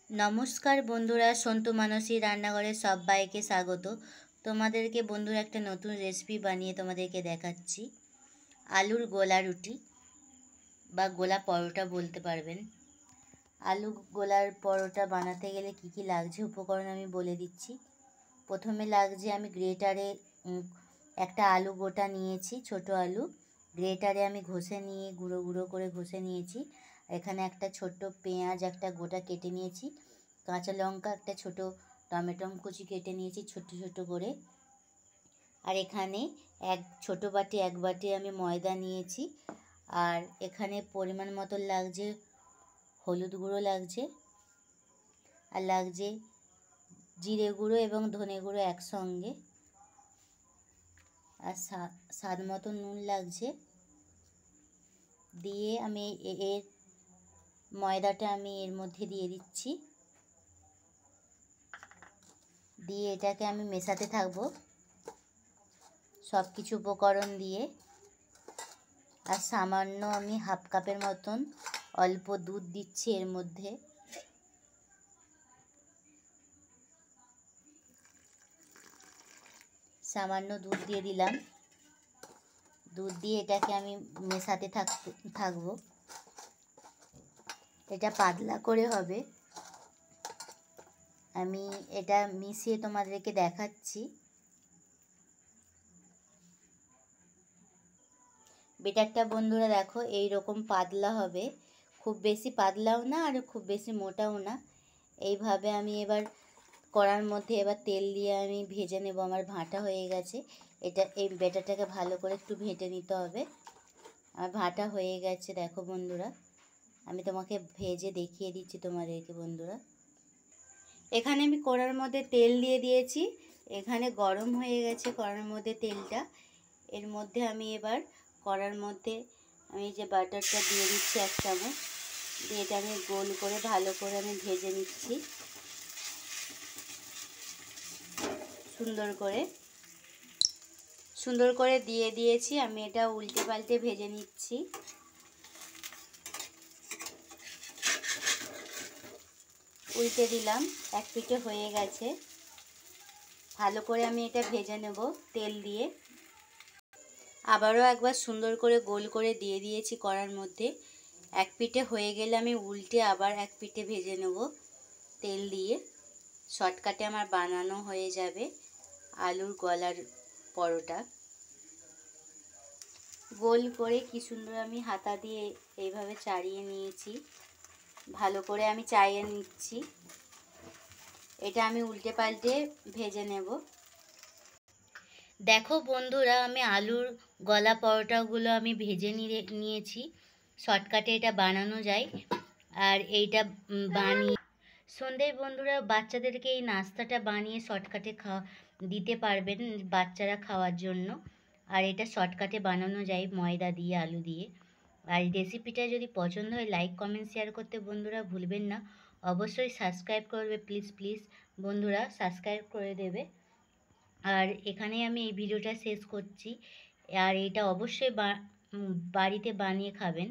নমস্কার বন্ধুরা, সন্তু মানসী রান্নাঘরে সবাইকে স্বাগত। তোমাদেরকে বন্ধুরা একটা নতুন রেসিপি বানিয়ে তোমাদেরকে দেখাচ্ছি। আলুর গোলা রুটি বা গোলা পরোটা বলতে পারবেন। আলু গোলার পরোটা বানাতে গেলে কি কি লাগছে উপকরণ আমি বলে দিচ্ছি। প্রথমে লাগছে, আমি গ্রেটারে একটা আলু গোটা নিয়েছি, ছোট আলু। গ্রেটারে আমি ঘষে নিয়ে গুঁড়ো গুঁড়ো করে ঘষে নিয়েছি। এখানে একটা ছোট্ট পেঁয়াজ একটা গোটা কেটে নিয়েছি, কাঁচা লঙ্কা একটা ছোট, টমেটো কুচি কেটে নিয়েছি ছোট ছোট করে। আর এখানে এক বাটি আমি ময়দা নিয়েছি। আর এখানে পরিমাণ মতো লাগছে হলুদ গুঁড়ো লাগছে, আর লাগছে জিরে গুঁড়ো এবং ধনে গুঁড়ো একসঙ্গে, আর স্বাদ মতো নুন লাগছে। দিয়ে আমি এর ময়দাটা আমি এর মধ্যে দিয়ে দিচ্ছি, দিয়ে এটাকে আমি মেশাতে থাকবো সব কিছু উপকরণ দিয়ে। আর সামান্য আমি হাফ কাপের মতন অল্প দুধ দিচ্ছি এর মধ্যে। সামান্য দুধ দিয়ে দিলাম। দুধ দিয়ে এটাকে আমি মেশাতে থাকবো। এটা পাতলা করে হবে। আমি এটা মিশিয়ে তোমাদেরকে দেখাচ্ছি। বেটারটা বন্ধুরা দেখো এই রকম পাতলা হবে, খুব বেশি পাতলাও না আর খুব বেশি মোটাও না। এইভাবে আমি এবার কড়ার মধ্যে এবার তেল দিয়ে আমি ভেজে নেব। আমার ভাঁটা হয়ে গেছে। এই বেটারটাকে ভালো করে একটু ভেজে নিতে হবে। আমার ভাঁটা হয়ে গেছে দেখো বন্ধুরা, আমি তোমাকে ভেজে দেখিয়ে দিচ্ছি তোমাদেরকে বন্ধুরা। এখানে আমি কড়ার মধ্যে তেল দিয়ে দিয়েছি, এখানে গরম হয়ে গেছে কড়ার মধ্যে তেলটা। এর মধ্যে আমি এবার কড়ার মধ্যে আমি যে বাটারটা দিয়ে দিচ্ছি 1 চামচ, দিয়ে এটা আমি গোল করে ভালো করে আমি ভেজে নিচ্ছি সুন্দর করে দিয়ে দিয়েছি। আমি এটা উল্টে পাল্টে ভেজে নিচ্ছি। উল্টে দিলাম, এক পিঠে হয়ে গেছে। ভালো করে আমি এটা ভেজে নেব তেল দিয়ে। আবারও একবার সুন্দর করে গোল করে দিয়ে দিয়েছি কড়ার মধ্যে। এক পিঠে হয়ে গেলে আমি উল্টে আবার এক পিঠে ভেজে নেব তেল দিয়ে। শর্টকাটে আমার বানানো হয়ে যাবে আলুর গলার পরোটা। গোল করে কি সুন্দর আমি হাতা দিয়ে এইভাবে চাড়িয়ে নিয়েছি, ভালো করে আমি চাড়িয়ে নিচ্ছি। এটা আমি উল্টে পাল্টে ভেজে নেব। দেখো বন্ধুরা, আমি আলুর গলা পরোটাগুলো আমি ভেজে নিয়েছি। শর্টকাটে এটা বানানো যায়। আর এইটা বানিয়ে সন্ধ্যায় বন্ধুরা বাচ্চাদেরকে এই নাস্তাটা বানিয়ে শর্টকাটে দিতে পারবেন, বাচ্চারা খাওয়ার জন্য। আর এটা শর্টকাটে বানানো যায় ময়দা দিয়ে আলু দিয়ে। আর রেসিপিটা যদি পছন্দ হয় লাইক কমেন্ট শেয়ার করতে বন্ধুরা ভুলবেন না। অবশ্যই সাবস্ক্রাইব করবে, প্লিজ প্লিজ বন্ধুরা সাবস্ক্রাইব করে দেবে। আর এখানে আমি এই ভিডিওটা শেষ করছি। আর এটা অবশ্যই বাড়িতে বানিয়ে খাবেন।